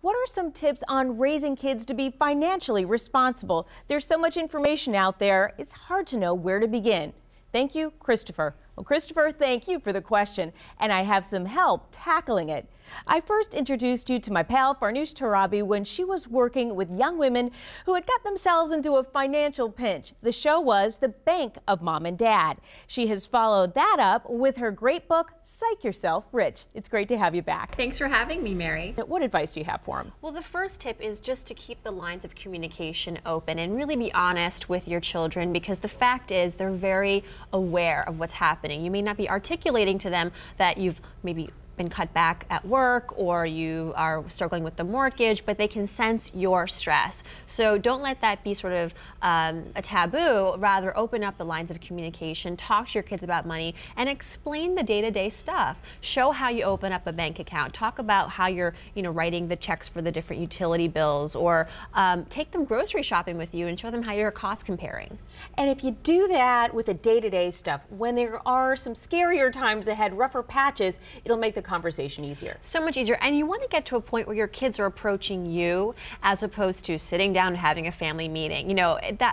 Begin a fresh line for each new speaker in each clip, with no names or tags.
What are some tips on raising kids to be financially responsible? There's so much information out there, it's hard to know where to begin. Thank you, Christopher. Well, Christopher, thank you for the question, and I have some help tackling it. I first introduced you to my pal Farnoosh Tarabi when she was working with young women who had got themselves into a financial pinch. The show was The Bank of Mom and Dad. She has followed that up with her great book, Psych Yourself Rich. It's great to have you back.
Thanks for having me, Mary.
What advice do you have for them?
Well, the first tip is just to keep the lines of communication open and really be honest with your children, because the fact is they're very aware of what's happening. You may not be articulating to them that you've maybe been cut back at work or you are struggling with the mortgage, but they can sense your stress. So don't let that be sort of a taboo. Rather, open up the lines of communication, talk to your kids about money, and explain the day-to-day stuff. Show how you open up a bank account. Talk about how you're, writing the checks for the different utility bills, or take them grocery shopping with you and show them how you're cost comparing.
And if you do that with the day-to-day stuff, when there are some scarier times ahead, rougher patches, it'll make the conversation easier.
So much easier. And you want to get to a point where your kids are approaching you as opposed to sitting down and having a family meeting.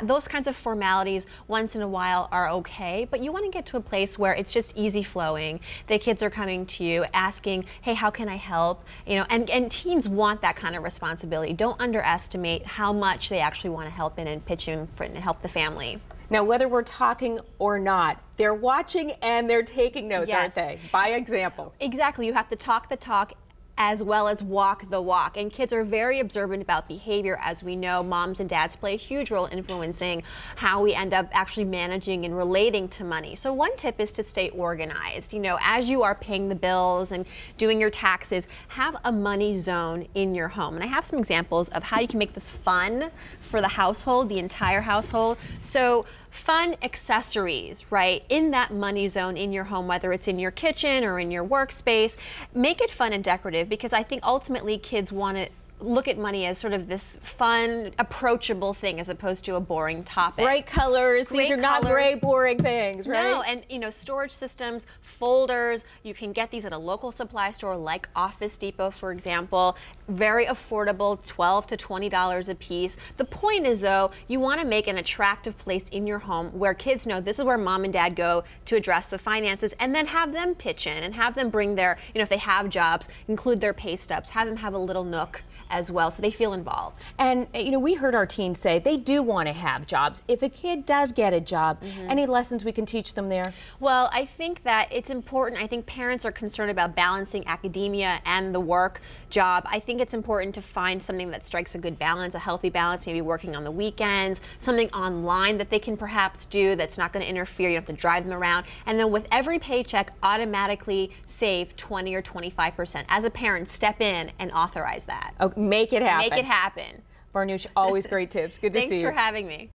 Those kinds of formalities once in a while are okay, but you want to get to a place where it's just easy flowing. The kids are coming to you asking, hey, how can I help? And teens want that kind of responsibility. Don't underestimate how much they actually want to help in and pitch in for and help the family.
Now, whether we're talking or not, they're watching and they're taking notes,
yes,
aren't they? By example.
Exactly. You have to talk the talk as well as walk the walk. And kids are very observant about behavior. As we know, moms and dads play a huge role influencing how we end up actually managing and relating to money. So one tip is to stay organized. As you are paying the bills and doing your taxes, have a money zone in your home. And I have some examples of how you can make this fun for the household, the entire household. So fun accessories, right, in that money zone in your home, whether it's in your kitchen or in your workspace. Make it fun and decorative, because I think ultimately kids want to look at money as sort of this fun, approachable thing as opposed to a boring topic.
Bright colors. These are not gray, boring things, right?
No, and storage systems, folders, you can get these at a local supply store like Office Depot, for example. Very affordable, $12 to $20 a piece. The point is, though, you want to make an attractive place in your home where kids know this is where mom and dad go to address the finances, and then have them pitch in and have them bring their, if they have jobs, include their pay stubs, have them have a little nook as well, so they feel involved.
And we heard our teens say they do want to have jobs. If a kid does get a job, any lessons we can teach them there?
Well, I think that it's important. I think parents are concerned about balancing academia and the work job. I think it's important to find something that strikes a good balance, a healthy balance, maybe working on the weekends, something online that they can perhaps do that's not going to interfere. You don't have to drive them around. And then with every paycheck, automatically save 20 or 25%. As a parent, step in and authorize that.
Okay, make it happen.
Make it happen.
Farnoosh, always great tips. Good to see you.
Thanks for having me.